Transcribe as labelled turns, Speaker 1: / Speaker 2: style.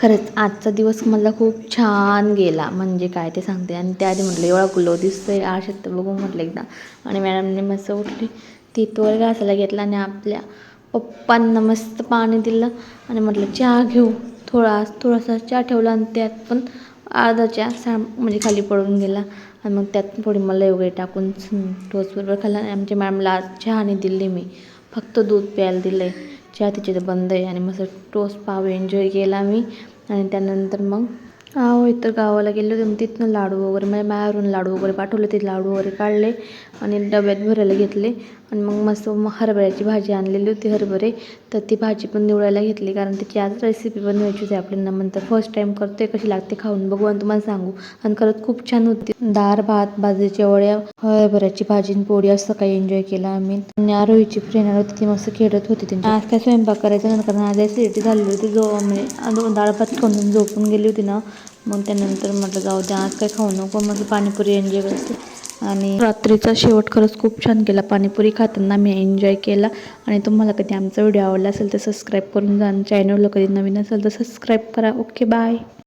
Speaker 1: खरंच आजचा दिवस मला खूप छान गेला. म्हणजे काय ते सांगते. आणि त्याआधी म्हटलं एवढा ग्लो दिसतोय आरशात तर बघू म्हटलं एकदा. आणि मॅडमने मस्त उठली, ती तोल घासायला घेतला आणि आपल्या पप्पांना मस्त पाणी दिलं आणि म्हटलं चहा घेऊ. थोडासा चहा ठेवला आणि त्यात पण अर्धा चहा म्हणजे खाली पडून गेला. आणि मग त्यात थोडी मलाई वगैरे टाकून टोस्टबरोबर खाल्ला. आणि आमच्या मॅडमला आज चहा नाही दिली मी, फक्त दूध प्यायला दिलं आहे. चहा तिचे तर बंद आहे. आणि मस्त टोस्ट पाव एन्जॉय केला मी. आणि त्यानंतर मग इतर गावाला गेले होते, मग तिथनं लाडू वगैरे म्हणजे माहेरून लाडू वगैरे पाठवले, ते लाडू वगैरे काढले आणि डब्यात भरायला घेतले. आणि मग मस्त हरभऱ्याची भाजी आणलेली होती हरभरे, तर ती भाजी पण निवडायला घेतली, कारण त्याची आज रेसिपी बनवायचीच आहे आपल्याला. नंतर फर्स्ट टाईम करते, कशी लागते खाऊन बघू आणि तुम्हाला सांगू. आणि खरंच खूप छान होती. डाळ भात, बाजरीच्या वड्या, हरभऱ्याची भाजी आणि पोळी असं काही एन्जॉय केला आम्ही. आणि आरोहीची फ्रेंड होती, ती मस्त खेळत होती त्यांची. आज काय स्वयंपाक करायचा नंतर, कारण आज ॲसिडिटी झालेली होती, म्हणजे डाळ भात खाऊन झोपून गेली होती ना. मग त्यानंतर म्हटलं जाऊ द्या, आज काय खाऊ नको, मग पाणीपुरी एन्जॉय करते. आणि रात्रीचा शेवट खरंच खूप छान केला. पाणीपुरी खाताना मी एन्जॉय केला. आणि तुम्हाला कधी आमचा व्हिडिओ आवडला असेल तर सबस्क्राईब करून जा. आणि चॅनलला कधी नवीन असेल तर सबस्क्राईब करा. Okay, bye.